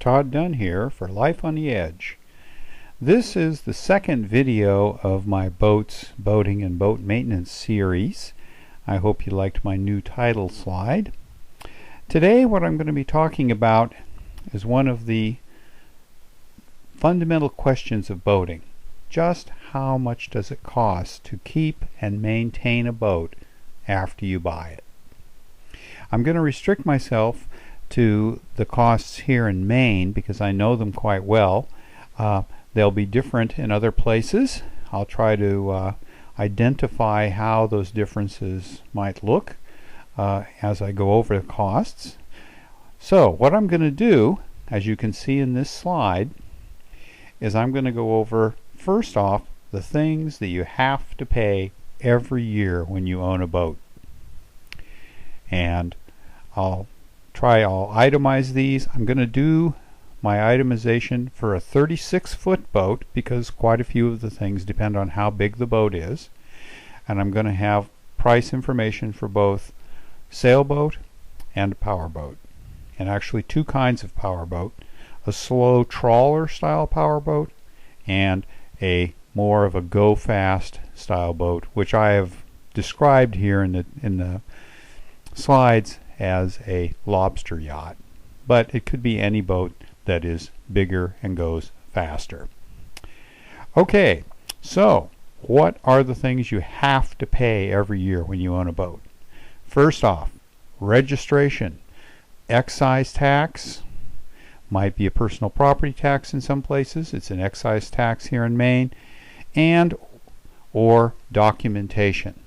Todd Dunn here for Life on the Edge. This is the second video of my boating and boat maintenance series. I hope you liked my new title slide. Today what I'm going to be talking about is one of the fundamental questions of boating. Just how much does it cost to keep and maintain a boat after you buy it? I'm going to restrict myself to the costs here in Maine because I know them quite well. They'll be different in other places. I'll try to identify how those differences might look as I go over the costs. So what I'm going to do, as you can see in this slide, is I'm going to go over first off the things that you have to pay every year when you own a boat. And I'll itemize these. I'm going to do my itemization for a 36-foot boat because quite a few of the things depend on how big the boat is. And I'm going to have price information for both sailboat and powerboat. And actually two kinds of powerboat. A slow trawler style powerboat and a more of a go fast style boat, which I have described here in the slides as a lobster yacht, but it could be any boat that is bigger and goes faster. Okay, so what are the things you have to pay every year when you own a boat? First off, registration. Excise tax might be a personal property tax in some places. It's an excise tax here in Maine. And or documentation.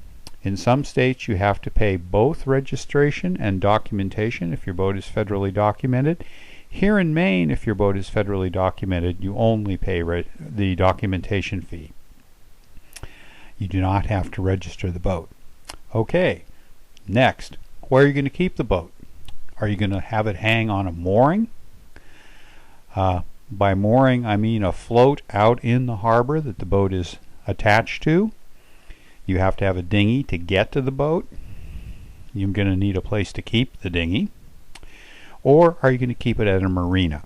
In some states you have to pay both registration and documentation if your boat is federally documented. Here in Maine, if your boat is federally documented, you only pay the documentation fee. You do not have to register the boat. Okay, next, where are you going to keep the boat? Are you going to have it hang on a mooring? By mooring, I mean a float out in the harbor that the boat is attached to. You have to have a dinghy to get to the boat. You're going to need a place to keep the dinghy. Or are you going to keep it at a marina?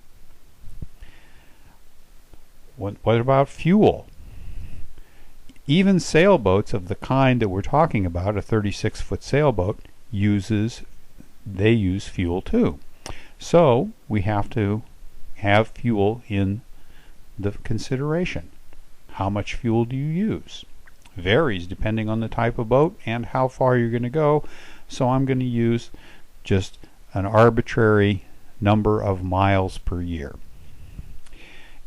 What about fuel? Even sailboats of the kind that we're talking about, a 36-foot sailboat, they use fuel too. So we have to have fuel in the consideration. How much fuel do you use? Varies depending on the type of boat and how far you're going to go, so I'm going to use just an arbitrary number of miles per year.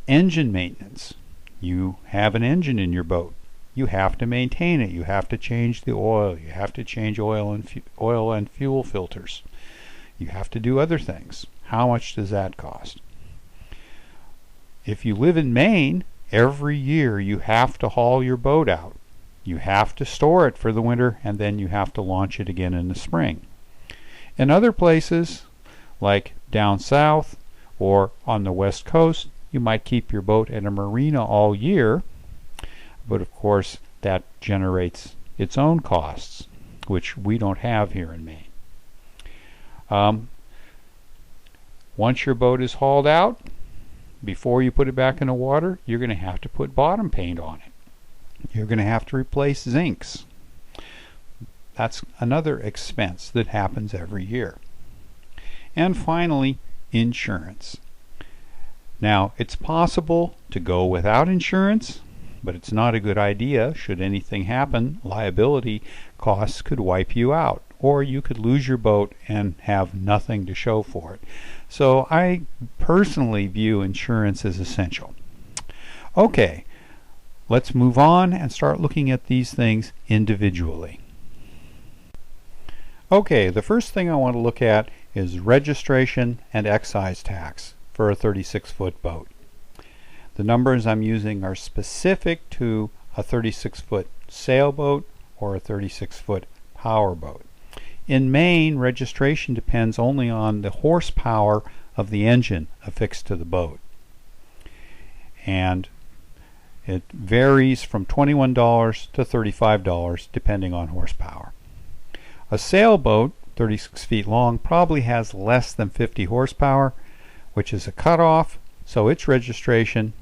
Engine maintenance. You have an engine in your boat. You have to maintain it. You have to change the oil. You have to change oil and fuel filters. You have to do other things. How much does that cost? If you live in Maine, every year you have to haul your boat out. You have to store it for the winter, and then you have to launch it again in the spring. In other places, like down south or on the west coast, you might keep your boat at a marina all year, but of course that generates its own costs, which we don't have here in Maine. Once your boat is hauled out, before you put it back in the water, you're going to have to put bottom paint on it. You're going to have to replace zincs. That's another expense that happens every year. And finally, insurance. Now, it's possible to go without insurance, but it's not a good idea. Should anything happen, liability costs could wipe you out, or you could lose your boat and have nothing to show for it. So I personally view insurance as essential. Okay, let's move on and start looking at these things individually. Okay, the first thing I want to look at is registration and excise tax for a 36-foot boat. The numbers I'm using are specific to a 36-foot sailboat or a 36-foot powerboat. In Maine, registration depends only on the horsepower of the engine affixed to the boat. And it varies from $21 to $35 depending on horsepower. A sailboat, 36 feet long, probably has less than 50 horsepower, which is a cutoff, so its registration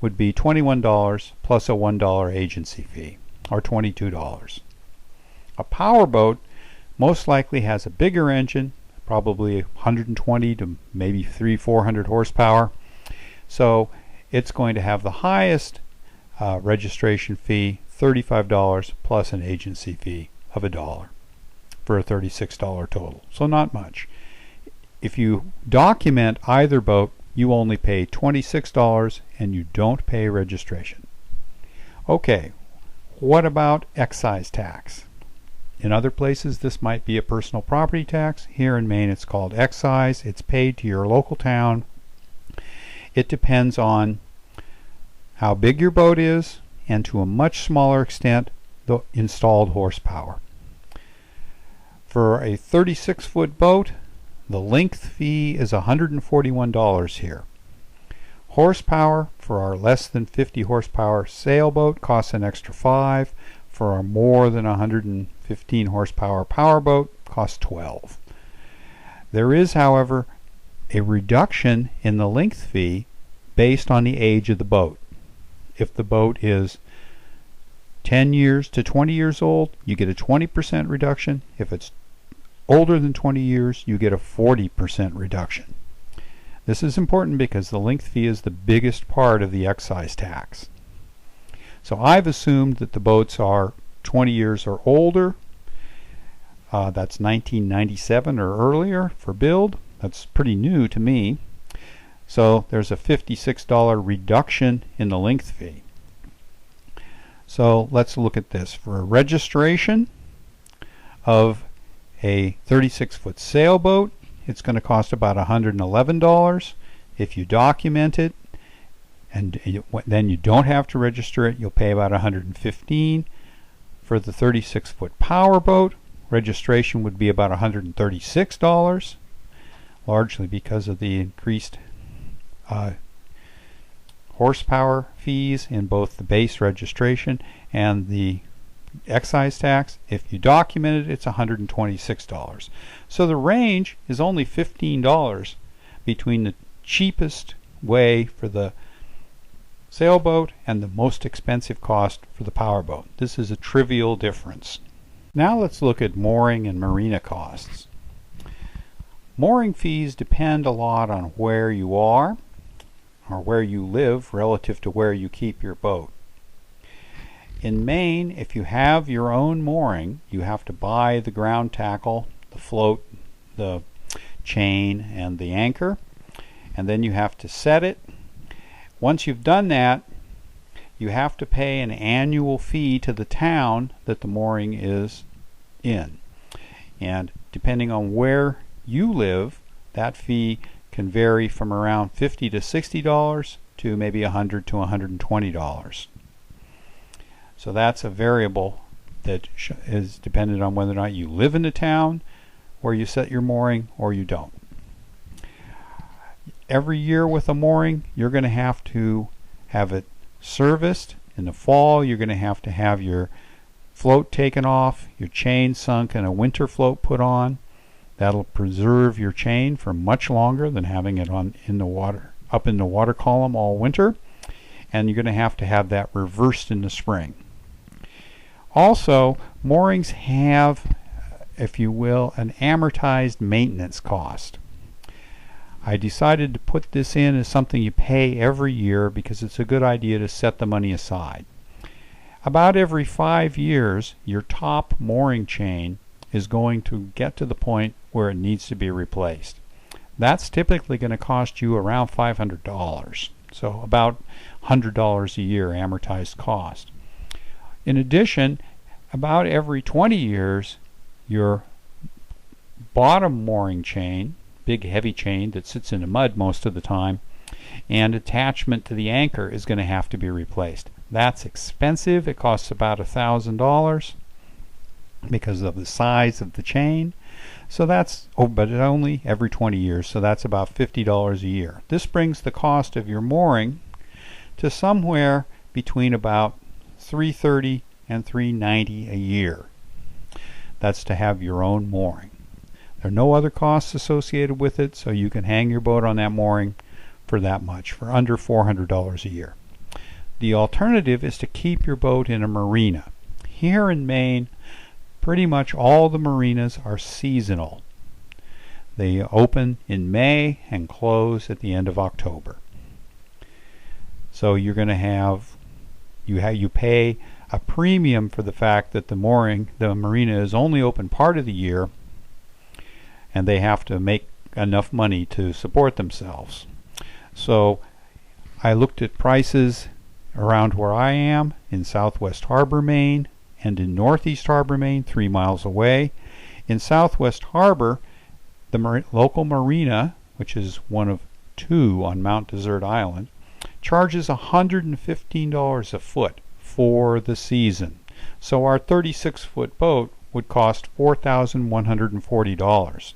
would be $21 plus a $1 agency fee, or $22. A powerboat most likely has a bigger engine, probably 120 to maybe 400 horsepower, so it's going to have the highest registration fee, $35 plus an agency fee of $1 for a $36 total, so not much. If you document either boat, you only pay $26 and you don't pay registration. Okay, what about excise tax? In other places this might be a personal property tax. Here in Maine it's called excise. It's paid to your local town. It depends on how big your boat is and to a much smaller extent the installed horsepower. For a 36-foot boat, the length fee is $141 here. Horsepower for our less than 50 horsepower sailboat costs an extra $5. For our more than 115 horsepower powerboat costs $12. There is, however, a reduction in the length fee based on the age of the boat. If the boat is 10 years to 20 years old, you get a 20% reduction. If it's older than 20 years, you get a 40% reduction. This is important because the length fee is the biggest part of the excise tax. So I've assumed that the boats are 20 years or older. That's 1997 or earlier for build. That's pretty new to me. So there's a $56 reduction in the length fee. So let's look at this. For a registration of a 36-foot sailboat, it's going to cost about $111. If you document it and then you don't have to register it, you'll pay about $115. For the 36-foot powerboat, registration would be about $136, largely because of the increased horsepower fees in both the base registration and the excise tax. If you document it, it's $126. So the range is only $15 between the cheapest way for the sailboat and the most expensive cost for the powerboat. This is a trivial difference. Now let's look at mooring and marina costs. Mooring fees depend a lot on where you are or where you live relative to where you keep your boat. In Maine, if you have your own mooring, you have to buy the ground tackle, the float, the chain, and the anchor, and then you have to set it. Once you've done that, you have to pay an annual fee to the town that the mooring is in. And depending on where you live, that fee can vary from around $50 to $60 to maybe $100 to $120. So that's a variable that is dependent on whether or not you live in the town where you set your mooring or you don't. Every year with a mooring, you're going to have it serviced. In the fall, you're going to have your float taken off, your chain sunk, and a winter float put on. That'll preserve your chain for much longer than having it in the water, up in the water column all winter. And you're going to have that reversed in the spring. Also, moorings have, if you will, an amortized maintenance cost. I decided to put this in as something you pay every year because it's a good idea to set the money aside. About every 5 years, your top mooring chain is going to get to the point where it needs to be replaced. That's typically going to cost you around $500, so about $100 a year amortized cost. In addition, about every 20 years, your bottom mooring chain, big heavy chain that sits in the mud most of the time, and attachment to the anchor is going to have to be replaced. That's expensive. It costs about $1,000 because of the size of the chain. So that's, but it's only every 20 years, so that's about $50 a year. This brings the cost of your mooring to somewhere between about $330 and $390 a year. That's to have your own mooring. There are no other costs associated with it, so you can hang your boat on that mooring for that much, for under $400 a year. The alternative is to keep your boat in a marina. Here in Maine, pretty much all the marinas are seasonal. They open in May and close at the end of October. So you're going to have you pay a premium for the fact that the marina is only open part of the year, and they have to make enough money to support themselves. So I looked at prices around where I am in Southwest Harbor, Maine, and in Northeast Harbor, Maine, 3 miles away. In Southwest Harbor, the local marina, which is one of 2 on Mount Desert Island, charges $115 a foot for the season. So our 36-foot boat would cost $4,140.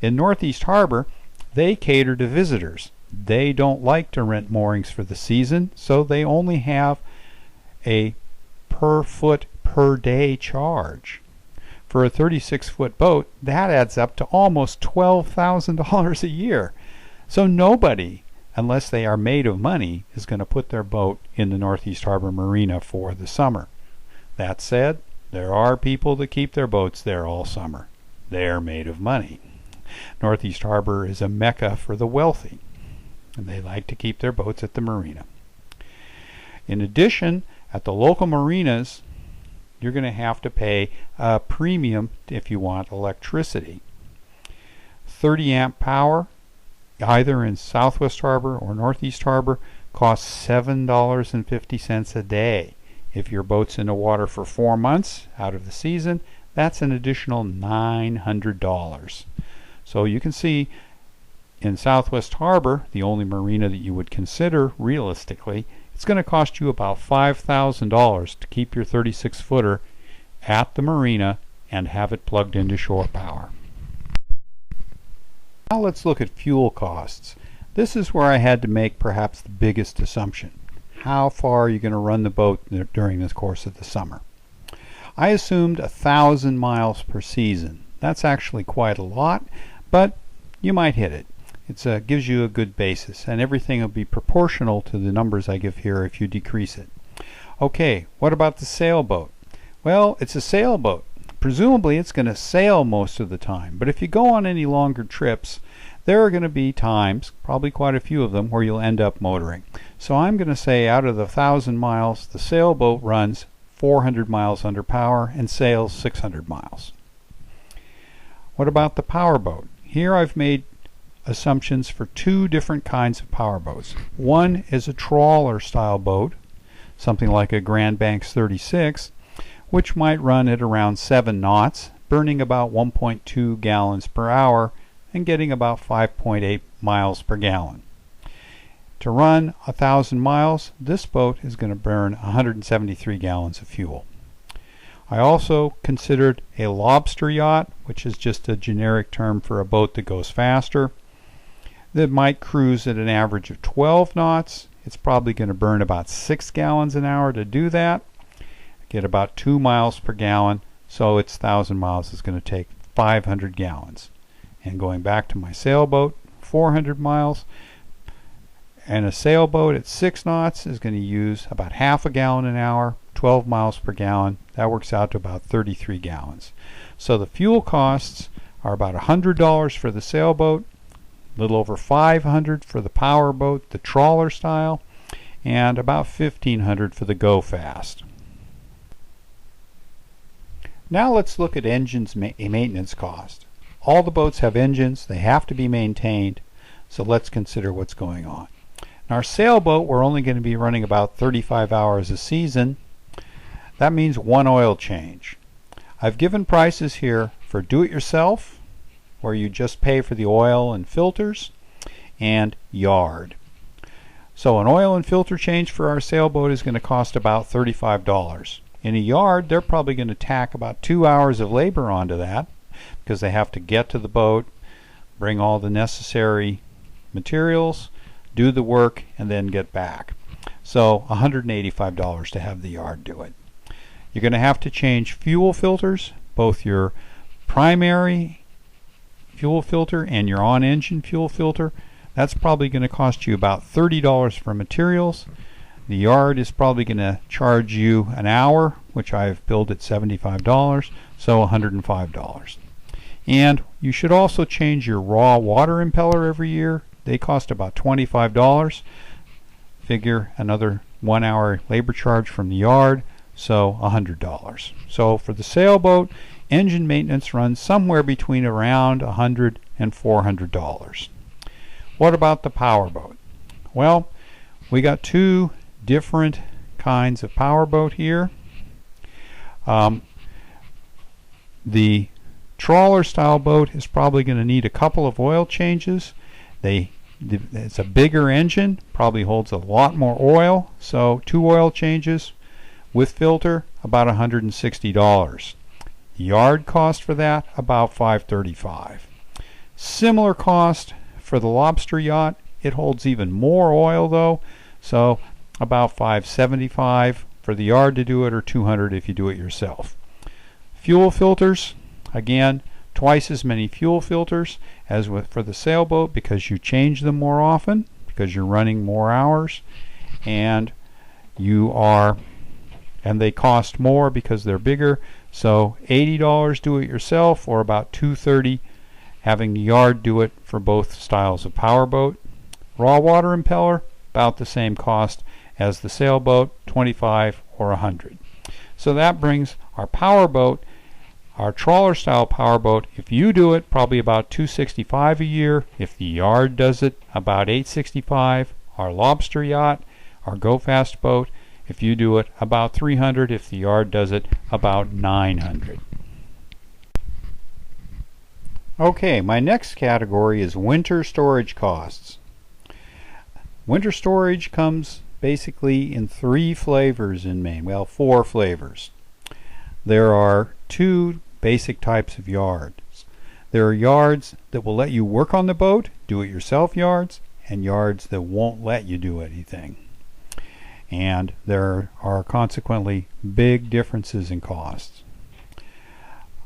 In Northeast Harbor, they cater to visitors. They don't like to rent moorings for the season, so they only have a per foot per day charge. For a 36-foot boat, that adds up to almost $12,000 a year. So nobody, unless they are made of money, is going to put their boat in the Northeast Harbor Marina for the summer. That said, there are people that keep their boats there all summer. They're made of money. Northeast Harbor is a mecca for the wealthy, and they like to keep their boats at the marina. In addition, at the local marinas, you're going to have to pay a premium if you want electricity. 30 amp power, either in Southwest Harbor or Northeast Harbor, costs $7.50 a day. If your boat's in the water for 4 months out of the season, that's an additional $900. So you can see in Southwest Harbor, the only marina that you would consider realistically, it's going to cost you about $5,000 to keep your 36-footer at the marina and have it plugged into shore power. Now let's look at fuel costs. This is where I had to make perhaps the biggest assumption. How far are you going to run the boat during the course of the summer? I assumed 1,000 miles per season. That's actually quite a lot, but you might hit it. It gives you a good basis, and everything will be proportional to the numbers I give here if you decrease it. Okay, what about the sailboat? Well, it's a sailboat. Presumably it's going to sail most of the time, but if you go on any longer trips, there are going to be times, probably quite a few of them, where you'll end up motoring. So I'm going to say out of the 1,000 miles, the sailboat runs 400 miles under power and sails 600 miles. What about the powerboat? Here I've made assumptions for 2 different kinds of powerboats. One is a trawler style boat, something like a Grand Banks 36, which might run at around 7 knots, burning about 1.2 gallons per hour and getting about 5.8 miles per gallon. To run 1,000 miles, this boat is going to burn 173 gallons of fuel. I also considered a Lobster Yacht, which is just a generic term for a boat that goes faster, that might cruise at an average of 12 knots. It's probably going to burn about 6 gallons an hour to do that, get about 2 miles per gallon, so its 1,000 miles is going to take 500 gallons. And going back to my sailboat, 400 miles, and a sailboat at 6 knots is going to use about half a gallon an hour, 12 miles per gallon. That works out to about 33 gallons. So the fuel costs are about $100 for the sailboat, a little over $500 for the powerboat, the trawler style, and about $1,500 for the Go Fast. Now let's look at engines maintenance cost. All the boats have engines, they have to be maintained, so let's consider what's going on. In our sailboat, we're only going to be running about 35 hours a season. That means 1 oil change. I've given prices here for do-it-yourself, where you just pay for the oil and filters, and yard. So an oil and filter change for our sailboat is going to cost about $35. In a yard, they're probably going to tack about 2 hours of labor onto that, because they have to get to the boat, bring all the necessary materials, do the work, and then get back. So $185 to have the yard do it. You're going to have to change fuel filters, both your primary fuel filter and your on-engine fuel filter, that's probably going to cost you about $30 for materials. The yard is probably going to charge you an hour, which I've billed at $75, so $105. And you should also change your raw water impeller every year. They cost about $25. Figure another 1 hour labor charge from the yard, so $100. So for the sailboat, engine maintenance runs somewhere between around $100 and $400. What about the powerboat? Well, we got two different kinds of powerboat here. The trawler style boat is probably going to need a couple of oil changes. It's a bigger engine, probably holds a lot more oil, so 2 oil changes with filter, about $160. The yard cost for that, about $535. Similar cost for the Lobster Yacht. It holds even more oil though, so about $575 for the yard to do it, or $200 if you do it yourself. Fuel filters, again, twice as many fuel filters as for the sailboat, because you change them more often, because you're running more hours, and they cost more because they're bigger. So $80 do it yourself, or about $230 having the yard do it for both styles of powerboat. Raw water impeller, about the same cost as the sailboat, $25 or $100. So that brings our powerboat, our trawler style powerboat, if you do it, probably about $265 a year. If the yard does it, about $865. Our Lobster Yacht, our Go Fast boat, if you do it, about $300. If the yard does it, about $900. Okay, my next category is winter storage costs. Winter storage comes basically in 3 flavors in Maine. Well, 4 flavors. There are 2 basic types of yards. There are yards that will let you work on the boat, do-it-yourself yards, and yards that won't let you do anything. And there are consequently big differences in costs.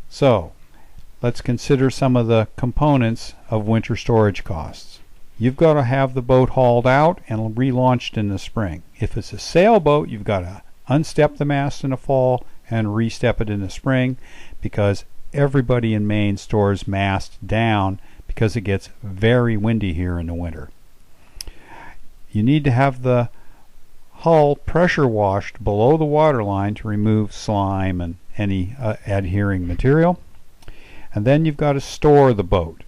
So, let's consider some of the components of winter storage costs. You've got to have the boat hauled out and relaunched in the spring. If it's a sailboat, you've got to unstep the mast in the fall and restep it in the spring, because everybody in Maine stores mast down because it gets very windy here in the winter. You need to have the hull pressure washed below the waterline to remove slime and any adhering material. And then you've got to store the boat.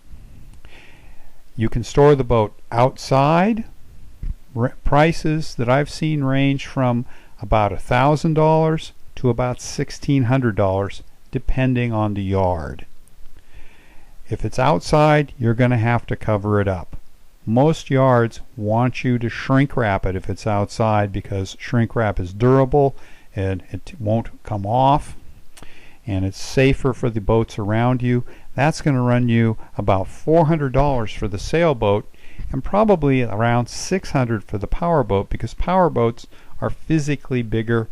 You can store the boat outside. Prices that I've seen range from about $1,000 to about $1,600, depending on the yard. If it's outside, you're going to have to cover it up. Most yards want you to shrink wrap it if it's outside, because shrink wrap is durable and it won't come off, and it's safer for the boats around you. That's going to run you about $400 for the sailboat, and probably around $600 for the powerboat, because powerboats are physically bigger,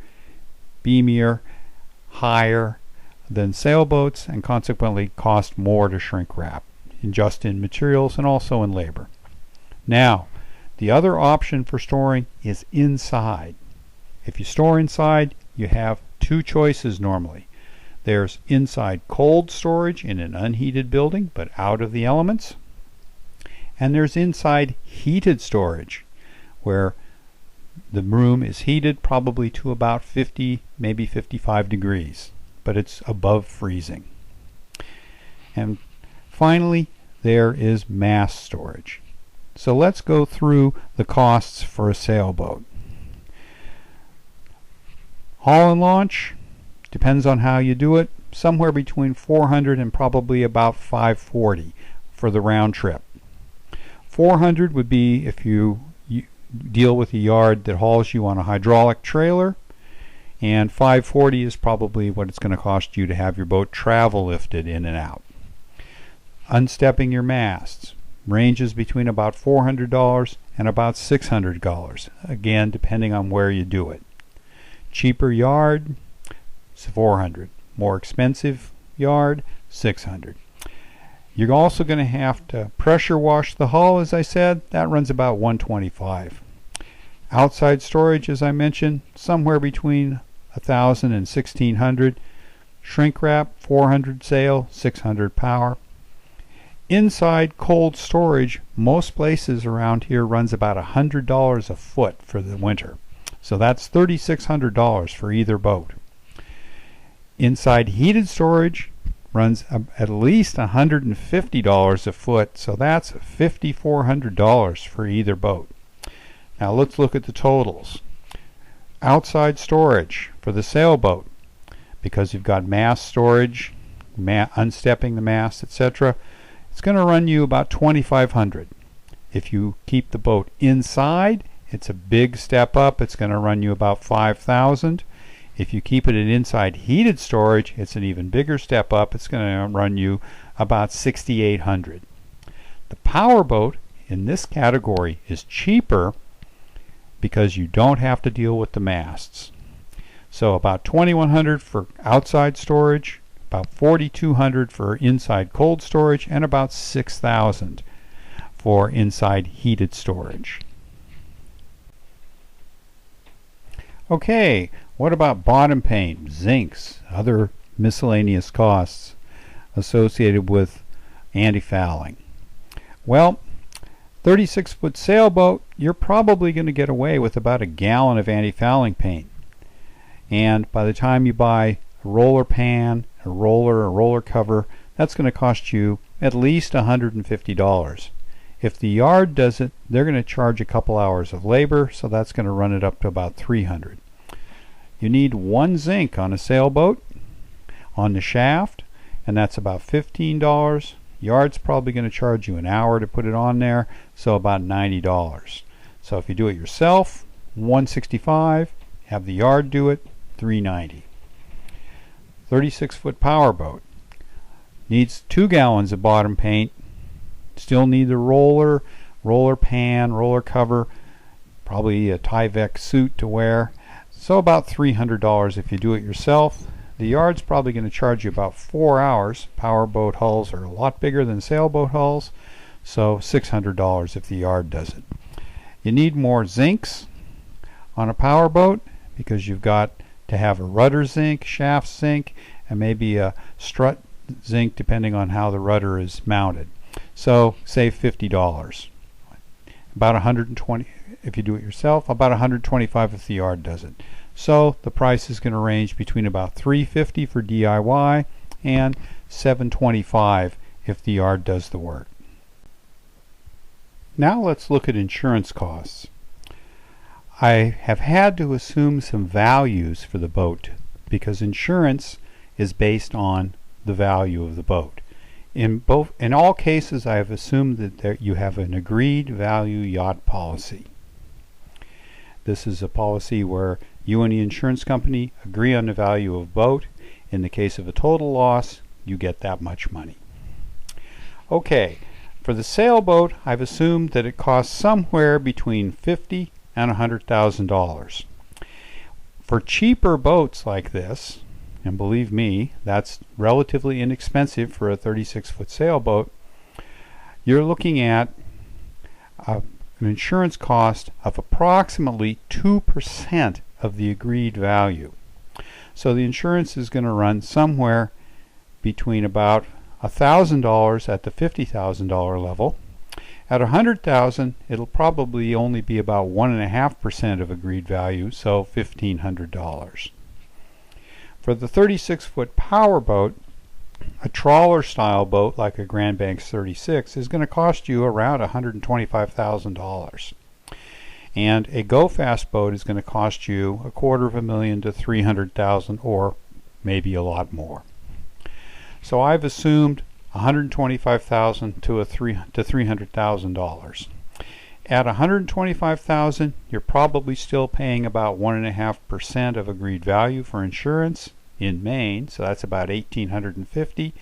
beamier, higher than sailboats, and consequently cost more to shrink wrap, just in materials and also in labor. Now, the other option for storing is inside. If you store inside, you have 2 choices normally. There's inside cold storage in an unheated building but out of the elements, and there's inside heated storage where the room is heated probably to about 50, maybe 55 degrees, but it's above freezing. And finally, there is mass storage. So let's go through the costs for a sailboat. Haul and launch, depends on how you do it, somewhere between $400 and probably about $540 for the round trip. $400 would be if you deal with a yard that hauls you on a hydraulic trailer, and $540 is probably what it's going to cost you to have your boat travel lifted in and out. Unstepping your masts ranges between about $400 and about $600, again depending on where you do it. Cheaper yard, $400. More expensive yard, $600. You're also going to have to pressure wash the hull, as I said. That runs about $125. Outside storage, as I mentioned, somewhere between $1,000 and $1,600. Shrink wrap, 400 sail, 600 power. Inside cold storage, most places around here runs about $100 a foot for the winter. So that's $3,600 for either boat. Inside heated storage runs at least $150 a foot, so that's $5,400 for either boat. Now let's look at the totals. Outside storage for the sailboat, because you've got mast storage, unstepping the mast, etc., it's going to run you about $2,500. If you keep the boat inside, it's a big step up. It's going to run you about $5,000. If you keep it in inside heated storage, it's an even bigger step up. It's going to run you about $6,800. The powerboat in this category is cheaper because you don't have to deal with the masts. So about $2,100 for outside storage, about $4,200 for inside cold storage, and about $6,000 for inside heated storage. Okay, what about bottom paint, zincs, other miscellaneous costs associated with anti-fouling? Well, 36-foot sailboat, you're probably going to get away with about a gallon of anti-fouling paint. And by the time you buy a roller pan, a roller cover, that's going to cost you at least $150. If the yard does it, they're going to charge a couple hours of labor, so that's going to run it up to about $300. You need one zinc on a sailboat on the shaft, and that's about $15. Yard's probably going to charge you an hour to put it on there, so about $90. So if you do it yourself, $165. Have the yard do it, $390. 36-foot powerboat needs 2 gallons of bottom paint. Still need the roller pan, roller cover, probably a Tyvek suit to wear. So about $300 if you do it yourself. The yard's probably going to charge you about 4 hours. Powerboat hulls are a lot bigger than sailboat hulls, so $600 if the yard does it. You need more zincs on a powerboat because you've got to have a rudder zinc, shaft zinc, and maybe a strut zinc depending on how the rudder is mounted. So save $50. About $120 if you do it yourself, about $125 if the yard does it. So the price is going to range between about $350 for DIY and $725 if the yard does the work. Now let's look at insurance costs. I have had to assume some values for the boat because insurance is based on the value of the boat. In all cases, I have assumed that you have an agreed value yacht policy. This is a policy where you and the insurance company agree on the value of a boat. In the case of a total loss, you get that much money. Okay, for the sailboat, I've assumed that it costs somewhere between $50,000 and $100,000. For cheaper boats like this, and believe me, that's relatively inexpensive for a 36-foot sailboat, you're looking at an insurance cost of approximately 2% of the agreed value. So the insurance is going to run somewhere between about $1,000 at the $50,000 level. At $100,000, it'll probably only be about 1.5% of agreed value, so $1,500. For the 36-foot powerboat, a trawler style boat like a Grand Banks 36 is going to cost you around $125,000. And a go fast boat is going to cost you $250,000 to $300,000 or maybe a lot more. So I've assumed $125,000 to $300,000. At $125,000, you're probably still paying about 1.5% of agreed value for insurance in Maine, so that's about $1,850.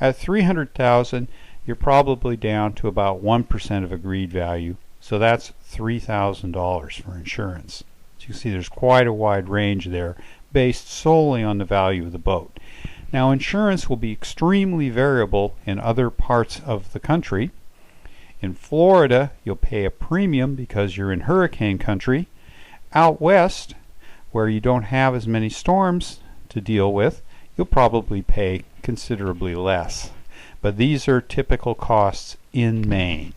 At $300,000, you're probably down to about 1% of agreed value, so that's $3,000 for insurance. So you can see there's quite a wide range there based solely on the value of the boat. Now, insurance will be extremely variable in other parts of the country. In Florida, you'll pay a premium because you're in hurricane country. Out west, where you don't have as many storms to deal with, you'll probably pay considerably less. But these are typical costs in Maine.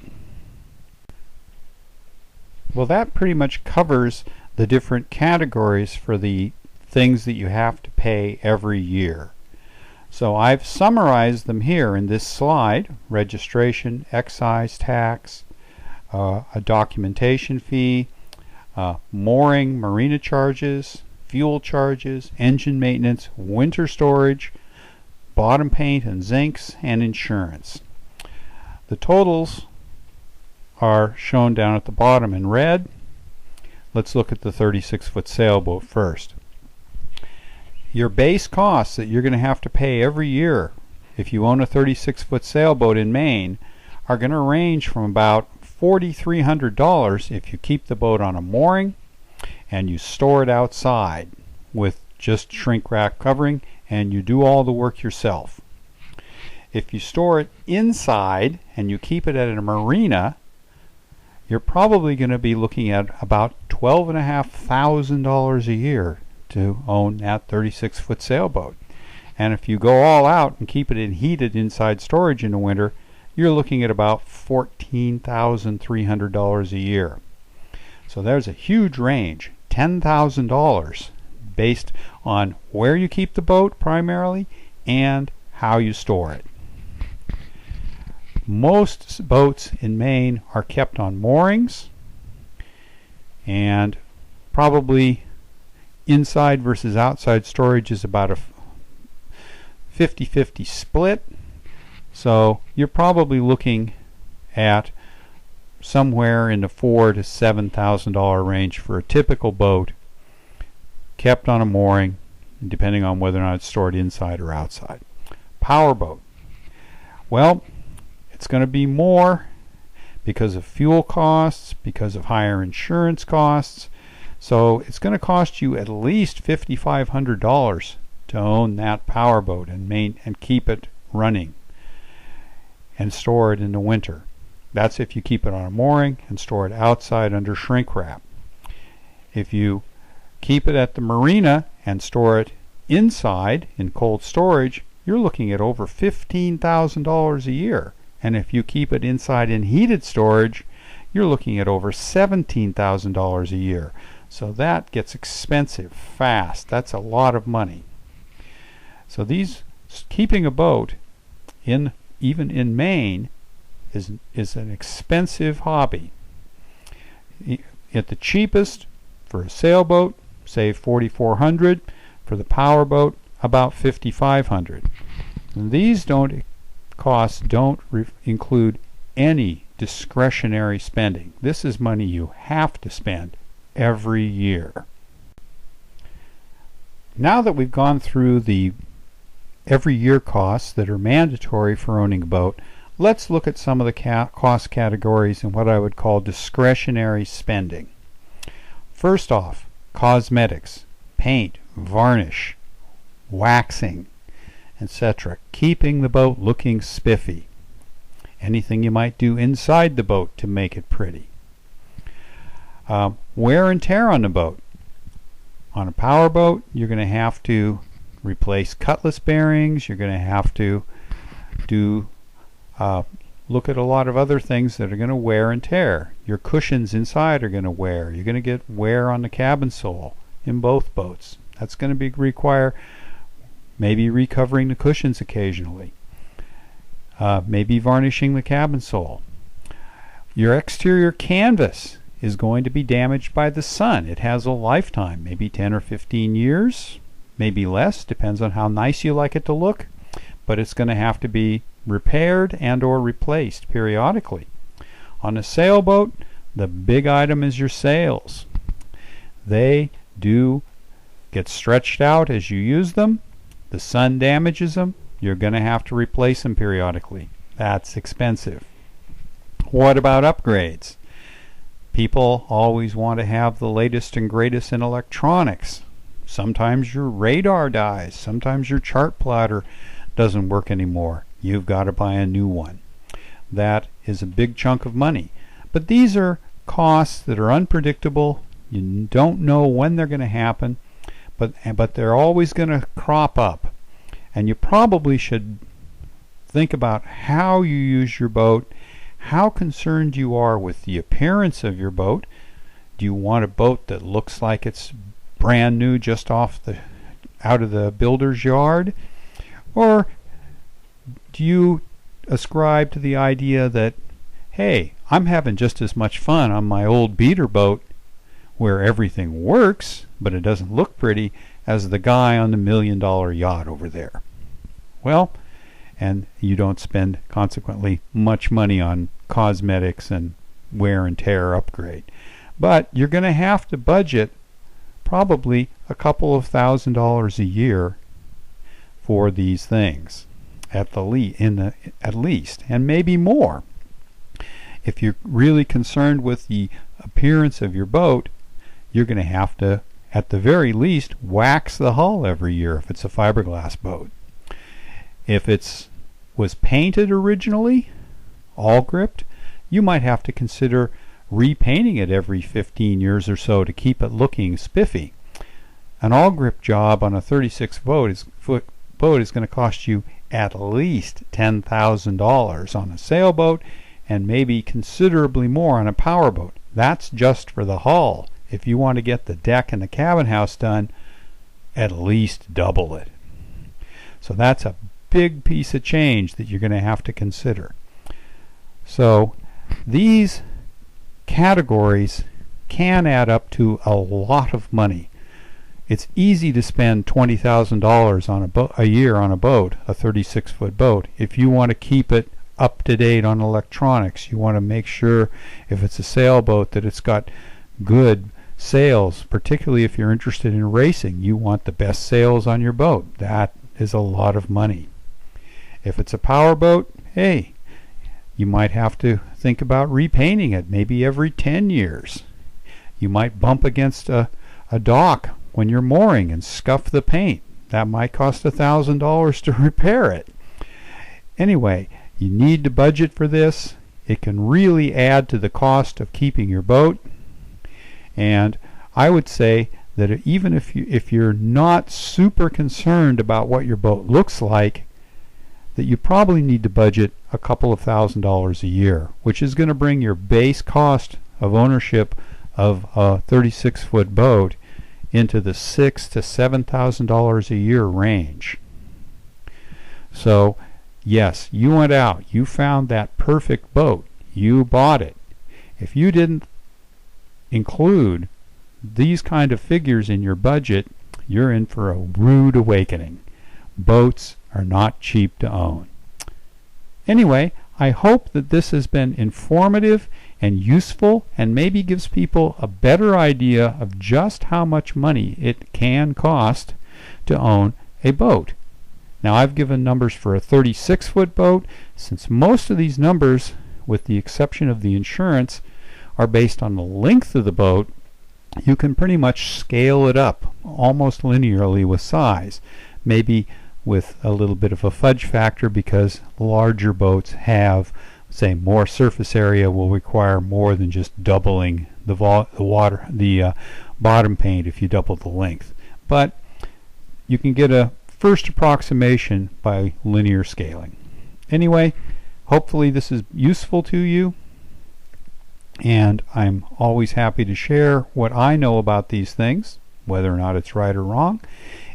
Well, that pretty much covers the different categories for the things that you have to pay every year. So I've summarized them here in this slide: registration, excise tax, a documentation fee, mooring, marina charges, fuel charges, engine maintenance, winter storage, bottom paint and zincs, and insurance. The totals are shown down at the bottom in red. Let's look at the 36-foot sailboat first. Your base costs that you're going to have to pay every year if you own a 36-foot sailboat in Maine are going to range from about $4,300 if you keep the boat on a mooring and you store it outside with just shrink wrap covering and you do all the work yourself. If you store it inside and you keep it at a marina, you're probably going to be looking at about $12,500 a year to own that 36-foot sailboat. And if you go all out and keep it in heated inside storage in the winter, you're looking at about $14,300 a year. So there's a huge range, $10,000, based on where you keep the boat primarily and how you store it. Most boats in Maine are kept on moorings, and probably inside versus outside storage is about a 50-50 split. So you're probably looking at somewhere in the $4,000 to $7,000 range for a typical boat kept on a mooring, depending on whether or not it's stored inside or outside. Powerboat. Well, it's going to be more because of fuel costs, because of higher insurance costs. So it's going to cost you at least $5,500 to own that powerboat and keep it running and store it in the winter. That's if you keep it on a mooring and store it outside under shrink wrap. If you keep it at the marina and store it inside in cold storage, you're looking at over $15,000 a year. And if you keep it inside in heated storage, you're looking at over $17,000 a year. So that gets expensive fast. That's a lot of money. So keeping a boat even in Maine is an expensive hobby. At the cheapest for a sailboat, say $4,400. For the powerboat, about $5,500. These costs don't include any discretionary spending. This is money you have to spend every year. Now that we've gone through the every year costs that are mandatory for owning a boat, let's look at some of the cost categories in what I would call discretionary spending. First off, cosmetics, paint, varnish, waxing, etc. Keeping the boat looking spiffy. Anything you might do inside the boat to make it pretty. Wear and tear on the boat. On a powerboat, you're going to have to replace cutlass bearings. You're going to have to look at a lot of other things that are going to wear and tear. Your cushions inside are going to wear. You're going to get wear on the cabin sole in both boats. That's going to require maybe recovering the cushions occasionally. Maybe varnishing the cabin sole. Your exterior canvas is going to be damaged by the sun. It has a lifetime, maybe 10 or 15 years, maybe less, depends on how nice you like it to look, but it's going to have to be repaired and or replaced periodically. On a sailboat, the big item is your sails. They do get stretched out as you use them. The sun damages them. You're going to have to replace them periodically. That's expensive. What about upgrades? People always want to have the latest and greatest in electronics. Sometimes your radar dies. Sometimes your chart plotter doesn't work anymore. You've got to buy a new one. That is a big chunk of money. But these are costs that are unpredictable. You don't know when they're going to happen, but they're always going to crop up. And you probably should think about how you use your boat, how concerned you are with the appearance of your boat. Do you want a boat that looks like it's brand new just out of the builder's yard? Or do you ascribe to the idea that, hey, I'm having just as much fun on my old beater boat where everything works but it doesn't look pretty as the guy on the $1 million yacht over there? Well, and you don't spend consequently much money on cosmetics and wear and tear upgrade. But you're going to have to budget probably a couple of $1,000s a year for these things at least, and maybe more. If you're really concerned with the appearance of your boat, you're going to have to, at the very least, wax the hull every year if it's a fiberglass boat. If it was painted originally, all gripped, you might have to consider repainting it every 15 years or so to keep it looking spiffy. An all grip job on a 36-foot boat is going to cost you at least $10,000 on a sailboat, and maybe considerably more on a powerboat. That's just for the hull. If you want to get the deck and the cabin house done, at least double it. So that's a big piece of change that you're going to have to consider. So these categories can add up to a lot of money. It's easy to spend $20,000 on a year on a boat, a 36-foot boat. If you want to keep it up to date on electronics, you want to make sure if it's a sailboat that it's got good sails, particularly if you're interested in racing. You want the best sails on your boat. That is a lot of money. If it's a powerboat, hey, you might have to think about repainting it maybe every 10 years. You might bump against a dock when you're mooring and scuff the paint. That might cost $1,000 to repair it. Anyway, you need to budget for this. It can really add to the cost of keeping your boat. And I would say that even if you're not super concerned about what your boat looks like, that you probably need to budget a couple of $1,000s a year, which is going to bring your base cost of ownership of a 36-foot boat into the $6,000 to $7,000 a year range. So yes, you went out, you found that perfect boat, you bought it. If you didn't include these kind of figures in your budget, you're in for a rude awakening. Boats are not cheap to own. Anyway, I hope that this has been informative and useful, and maybe gives people a better idea of just how much money it can cost to own a boat. Now, I've given numbers for a 36-foot boat, since most of these numbers, with the exception of the insurance, are based on the length of the boat. You can pretty much scale it up almost linearly with size, maybe with a little bit of a fudge factor, because larger boats have, say, more surface area, will require more than just doubling the bottom paint if you double the length. But you can get a first approximation by linear scaling. Anyway, hopefully this is useful to you, and I'm always happy to share what I know about these things, whether or not it's right or wrong.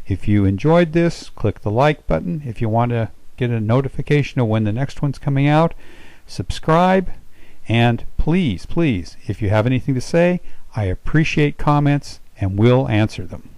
If you enjoyed this, click the like button. If you want to get a notification of when the next one's coming out, subscribe. And please, if you have anything to say, I appreciate comments and will answer them.